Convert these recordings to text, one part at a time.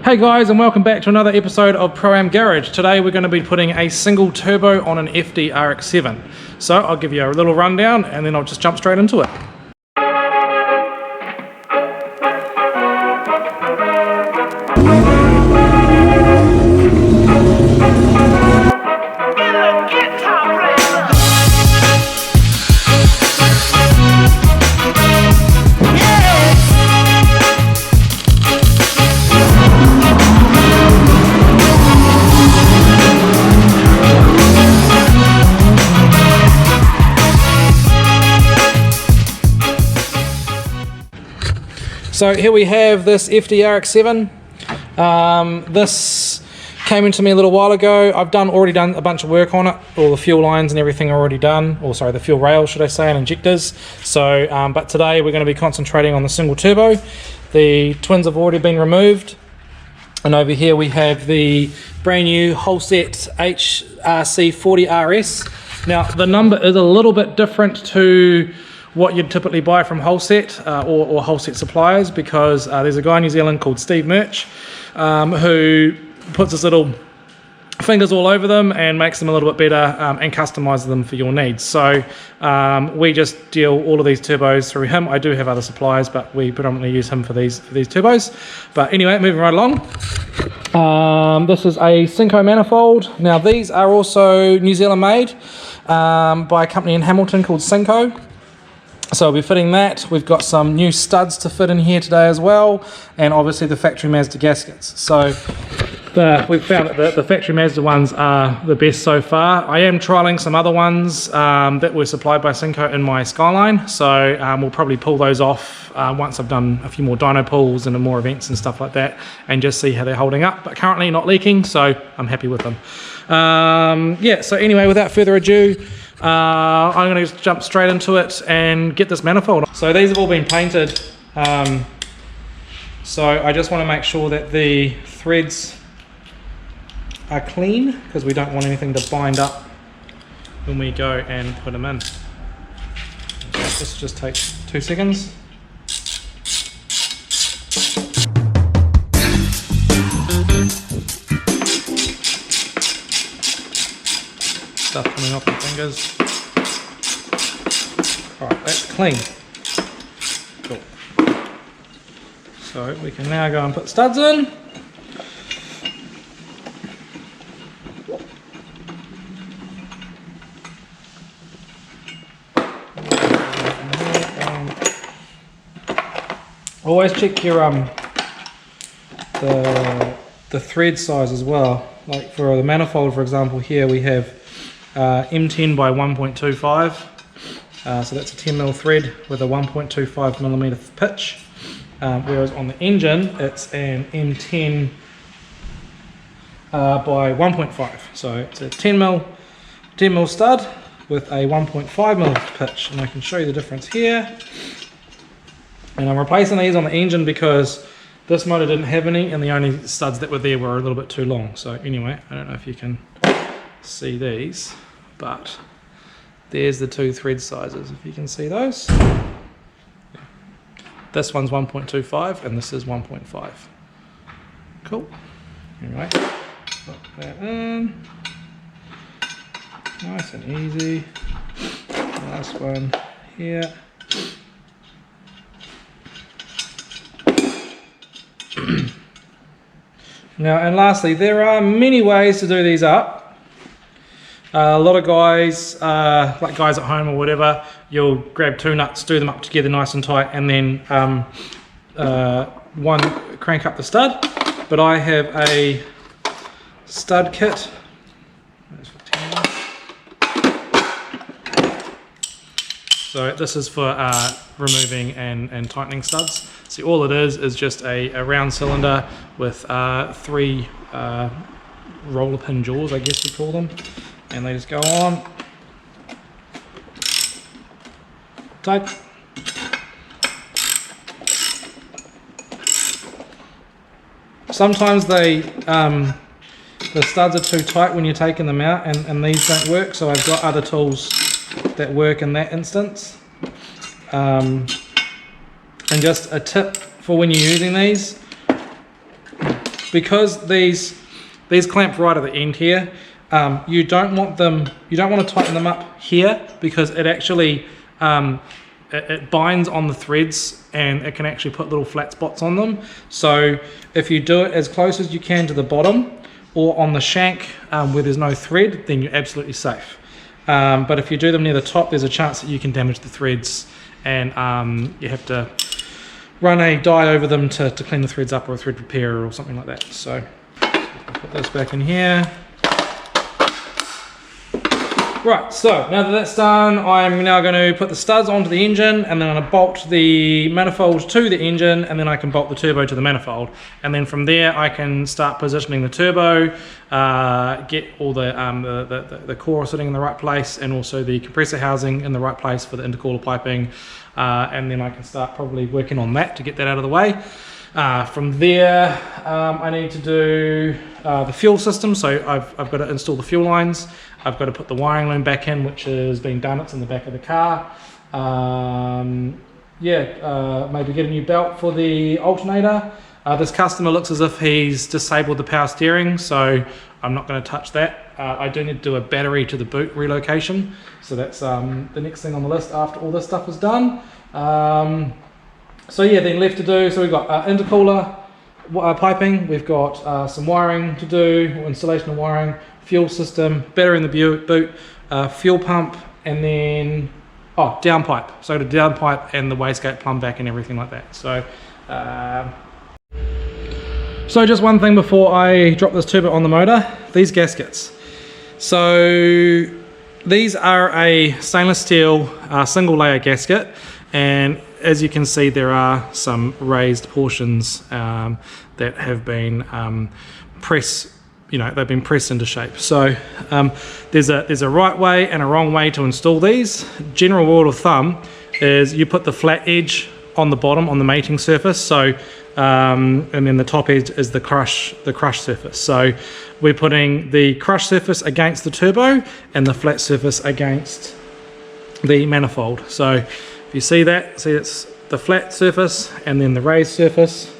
Hey guys, and welcome back to another episode of ProAm-Garage. Today we're going to be putting a single turbo on an FD RX-7. So I'll give you a little rundown and then I'll just jump straight into it. So here we have this FD RX-7. This came into me a little while ago. I've already done a bunch of work on it. All the fuel lines and everything are already done, or sorry, the fuel rails, should I say, and injectors. So, but today we're going to be concentrating on the single turbo. The twins have already been removed, and over here we have the brand new Holset HRC40RS. Now the number is a little bit different to what you'd typically buy from Holset or Holset suppliers, because there's a guy in New Zealand called Steve Murch who puts his little fingers all over them and makes them a little bit better and customizes them for your needs. So we just deal all of these turbos through him. I do have other suppliers, but we predominantly use him for these turbos. But anyway, moving right along. This is a Synco manifold. Now these are also New Zealand made by a company in Hamilton called Synco. So I'll be fitting that. We've got some new studs to fit in here today as well, and obviously the factory Mazda gaskets. So we've found that the factory Mazda ones are the best so far. I am trialling some other ones that were supplied by Synco in my Skyline, so we'll probably pull those off once I've done a few more dyno pulls and more events and stuff like that, and just see how they're holding up. But currently not leaking, so I'm happy with them. Yeah, so anyway, without further ado, I'm going to jump straight into it and get this manifold. So these have all been painted, so I just want to make sure that the threads are clean, because we don't want anything to bind up when we go and put them in. So this just takes 2 seconds. Stuff coming off the fingers. Alright, that's clean. Cool. So we can now go and put studs in. Always check your the thread size as well. Like for the manifold, for example, here we have M10 by 1.25, so that's a 10mm thread with a 1.25mm pitch, whereas on the engine it's an M10 by 1.5, so it's a 10mm stud with a 1.5mm pitch, and I can show you the difference here. And I'm replacing these on the engine because this motor didn't have any, and the only studs that were there were a little bit too long. So anyway, I don't know if you can see these, but there's the two thread sizes, if you can see those. This one's 1.25 and this is 1.5. Cool. Anyway, put that in. Nice and easy. Last one here. Now, and lastly, there are many ways to do these up. A lot of guys, like guys at home or whatever, you'll grab two nuts, do them up together nice and tight, and then crank up the stud. But I have a stud kit. So this is for removing and tightening studs. See, all it is just a round cylinder with 3 roller pin jaws, I guess you call them, and they just go on tight. Sometimes the studs are too tight when you're taking them out, and these don't work, so I've got other tools that work in that instance. And just a tip for when you're using these, because these clamp right at the end here, you don't want to tighten them up here, because it actually it binds on the threads and it can actually put little flat spots on them. So if you do it as close as you can to the bottom or on the shank where there's no thread, then you're absolutely safe. But if you do them near the top, there's a chance that you can damage the threads, and you have to run a dye over them to clean the threads up, or a thread repairer or something like that. So put this back in here. Right, so now that that's done, I'm now going to put the studs onto the engine, and then I'm going to bolt the manifold to the engine, and then I can bolt the turbo to the manifold. And then from there I can start positioning the turbo, get all the core sitting in the right place, and also the compressor housing in the right place for the intercooler piping. And then I can start probably working on that to get that out of the way. From there, I need to do the fuel system, so I've got to install the fuel lines. I've got to put the wiring loom back in, which is being done. It's in the back of the car. Maybe get a new belt for the alternator. This customer looks as if he's disabled the power steering, so I'm not going to touch that. I do need to do a battery to the boot relocation, so that's the next thing on the list after all this stuff is done. So yeah, then left to do, so we've got intercooler piping, we've got some wiring to do, installation of wiring, fuel system, battery in the boot, fuel pump, and then downpipe. So the downpipe and the wastegate plumb back and everything like that. So just one thing before I drop this turbo on the motor, these gaskets. So these are a stainless steel single layer gasket, and as you can see, there are some raised portions that have been they've been pressed into shape. So there's a right way and a wrong way to install these. General rule of thumb is you put the flat edge on the bottom on the mating surface. So and then the top edge is the crush surface. So we're putting the crush surface against the turbo and the flat surface against the manifold. So if you see that, it's the flat surface and then the raised surface.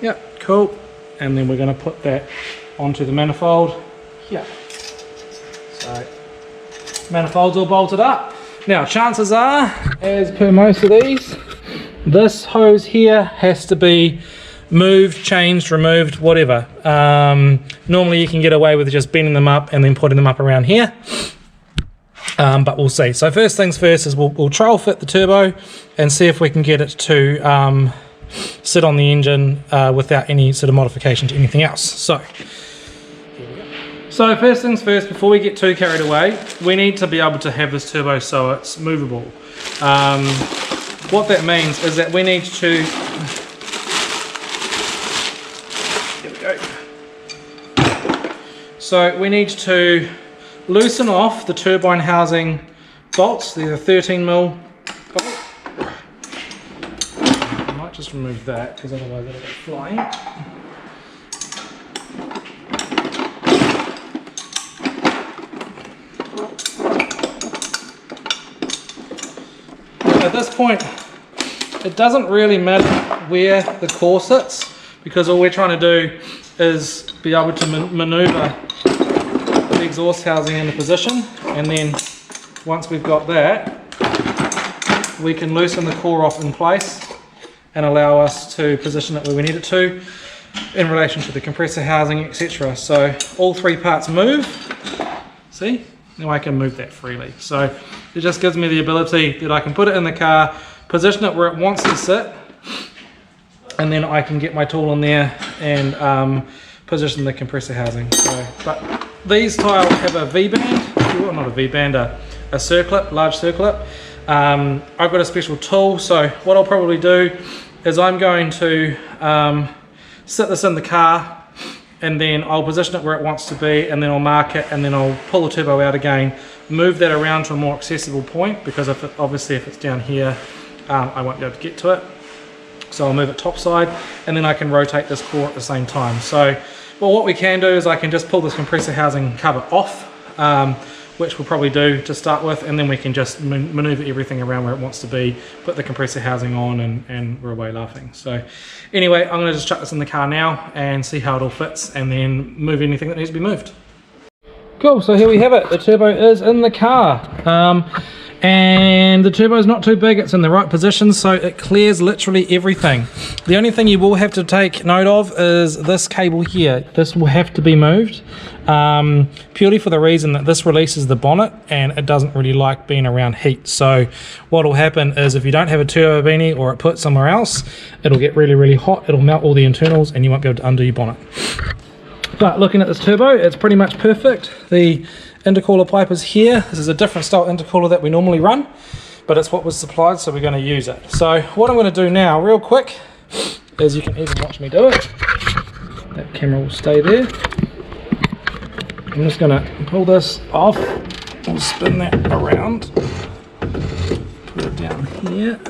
Yep, cool. And then we're going to put that onto the manifold here. So manifold's all bolted up. Now chances are, as per most of these, this hose here has to be moved, changed, removed, whatever. Normally you can get away with just bending them up and then putting them up around here. But we'll see. So first things first is we'll trail fit the turbo and see if we can get it to sit on the engine without any sort of modification to anything else. So first things first, before we get too carried away, we need to be able to have this turbo so it's movable. What that means is that we need to, here we go. So we need to loosen off the turbine housing bolts. These are 13mm bolt. I might just remove that because otherwise it'll go flying. At this point, it doesn't really matter where the core sits, because all we're trying to do is be able to maneuver the exhaust housing into position, and then once we've got that, we can loosen the core off in place and allow us to position it where we need it to in relation to the compressor housing, etc. So all three parts move. See? Now I can move that freely. So it just gives me the ability that I can put it in the car, position it where it wants to sit, and then I can get my tool in there and position the compressor housing. So, but these tile have a V-band, well, not a V-band, a circlip, large circlip. I've got a special tool, so what I'll probably do is I'm going to sit this in the car, and then I'll position it where it wants to be, and then I'll mark it, and then I'll pull the turbo out again, move that around to a more accessible point, because obviously if it's down here, I won't be able to get to it. So I'll move it topside, and then I can rotate this core at the same time. So, well, what we can do is I can just pull this compressor housing cover off, which we'll probably do to start with, and then we can just maneuver everything around where it wants to be, put the compressor housing on, and we're away laughing. So anyway, I'm going to just chuck this in the car now and see how it all fits, and then move anything that needs to be moved. Cool, so here we have it. The turbo is in the car. And the turbo is not too big, it's in the right position, so it clears literally everything. The only thing you will have to take note of is this cable here. This will have to be moved, purely for the reason that this releases the bonnet and it doesn't really like being around heat. So what will happen is if you don't have a turbo beanie or it put somewhere else, it'll get really, really hot, it'll melt all the internals and you won't be able to undo your bonnet. But looking at this turbo, it's pretty much perfect. The intercooler pipe is here. This is a different style intercooler that we normally run, but it's what was supplied, so we're going to use it. So what I'm going to do now, real quick, is you can even watch me do it. That camera will stay there. I'm just going to pull this off and spin that around. Put it down here.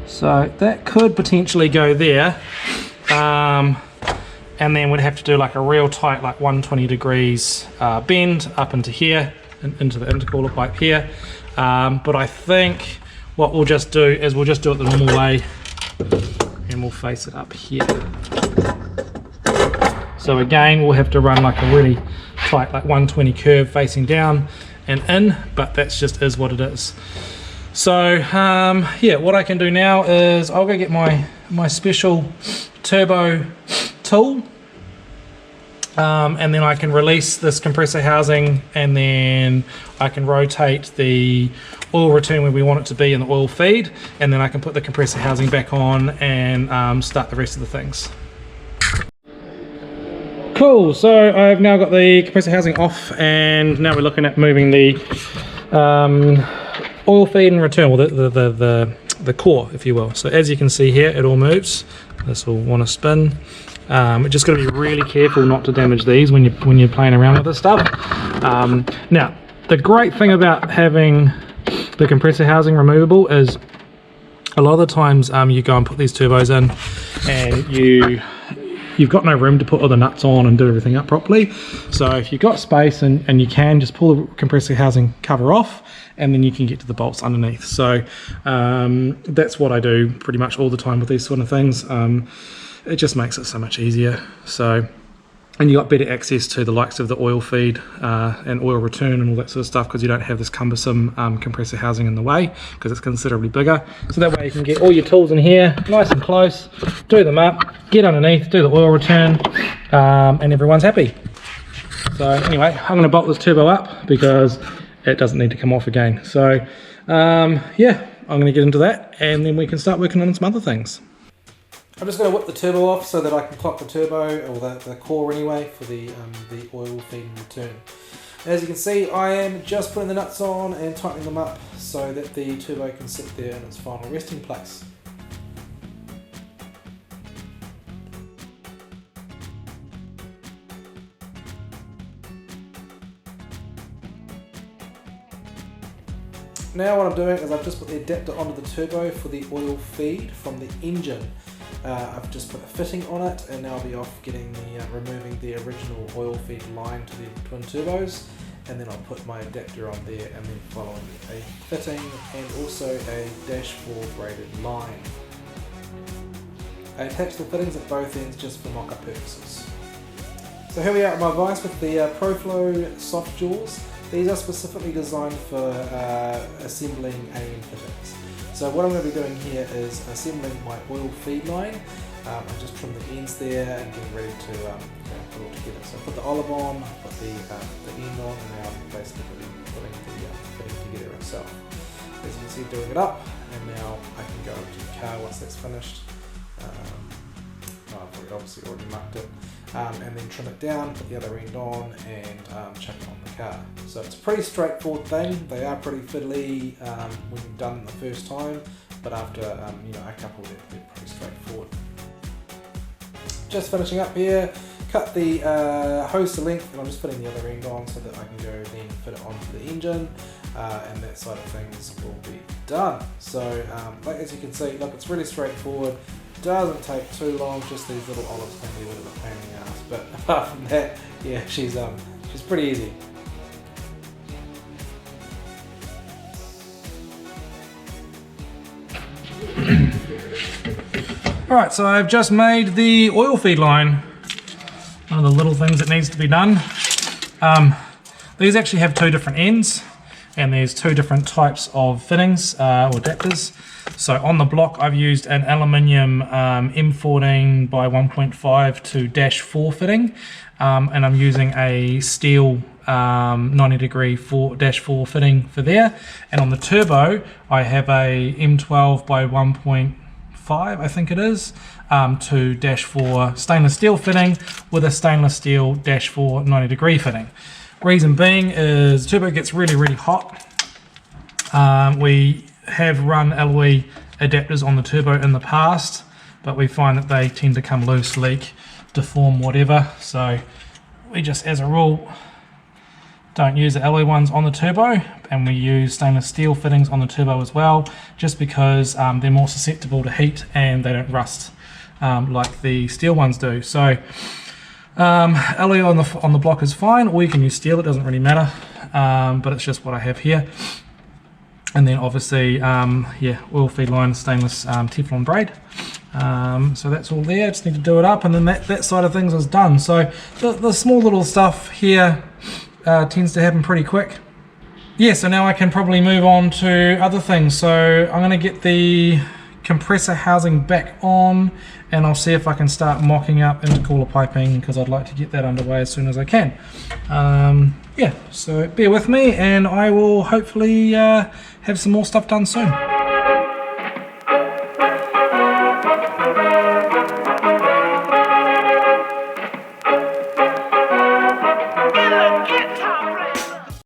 So that could potentially go there, and then we'd have to do like a real tight, like 120 degrees bend up into here, and into the intercooler pipe here. But I think what we'll just do is we'll just do it the normal way, and we'll face it up here. So again, we'll have to run like a really tight, like 120 curve facing down and in, but that's just is what it is. So yeah, what I can do now is I'll go get my special turbo tool, and then I can release this compressor housing, and then I can rotate the oil return where we want it to be in the oil feed, and then I can put the compressor housing back on and start the rest of the things. Cool, so I've now got the compressor housing off, and now we're looking at moving the oil feed and return, well the core, if you will. So as you can see here, it all moves. This will want to spin. You're just got to be really careful not to damage these when you're playing around with this stuff. Now, the great thing about having the compressor housing removable is a lot of the times you go and put these turbos in, and you've got no room to put all the nuts on and do everything up properly. So if you've got space and you can just pull the compressor housing cover off, and then you can get to the bolts underneath. So that's what I do pretty much all the time with these sort of things. It just makes it so much easier. So, and you got better access to the likes of the oil feed and oil return and all that sort of stuff, because you don't have this cumbersome compressor housing in the way, because it's considerably bigger. So that way you can get all your tools in here nice and close, do them up, get underneath, do the oil return, and everyone's happy. So anyway, I'm going to bolt this turbo up because it doesn't need to come off again. So yeah, I'm going to get into that, and then we can start working on some other things. I'm just going to whip the turbo off so that I can clock the turbo, or the core anyway, for the oil feed and return. As you can see, I am just putting the nuts on and tightening them up so that the turbo can sit there in its final resting place. Now what I'm doing is I've just put the adapter onto the turbo for the oil feed from the engine. I've just put a fitting on it, and now I'll be off getting removing the original oil feed line to the twin turbos, and then I'll put my adapter on there, and then following a fitting and also a dashboard braided line. I attach the fittings at both ends just for mock-up purposes. So here we are at my vise with the ProFlow soft jaws. These are specifically designed for assembling AM fittings. So what I'm going to be doing here is assembling my oil feed line. I just trim the ends there and getting ready to put it all together. So I put the olive on, put the end on, and now I'm basically putting the fitting together itself. As you can see, doing it up, and now I can go to the car once that's finished. I've obviously already marked it. And then trim it down, put the other end on, and chuck it on the car. So it's a pretty straightforward thing. They are pretty fiddly when you've done them the first time, but after a couple, they're pretty straightforward. Just finishing up here, cut the hose to length, and I'm just putting the other end on so that I can go then fit it onto the engine, and that side of things will be done. So as you can see, look, it's really straightforward. doesn't take too long, just these little olives can be a bit of a pain in the ass, but apart from that, yeah, she's pretty easy. Alright, so I've just made the oil feed line. One of the little things that needs to be done. These actually have two different ends, and there's two different types of fittings or adapters. So on the block I've used an aluminium M14 by 1.5 to -4 fitting, and I'm using a steel 90° -4 fitting for there. And on the turbo I have a M12 by 1.5, I think it is, to -4 stainless steel fitting with a stainless steel -4 90° fitting. Reason being is the turbo gets really hot. We have run alloy adapters on the turbo in the past, but we find that they tend to come loose, leak, deform, whatever. So we just, as a rule, don't use the alloy ones on the turbo, and we use stainless steel fittings on the turbo as well, just because they're more susceptible to heat and they don't rust like the steel ones do. So alloy on the block is fine, or you can use steel, it doesn't really matter, but it's just what I have here. And then obviously, yeah, oil feed line, stainless Teflon braid. So that's all there, just need to do it up, and then that side of things is done. So the small little stuff here tends to happen pretty quick. Yeah, so now I can probably move on to other things. So I'm going to get the compressor housing back on, and I'll see if I can start mocking up intercooler piping, because I'd like to get that underway as soon as I can. Yeah, so bear with me and I will hopefully have some more stuff done soon.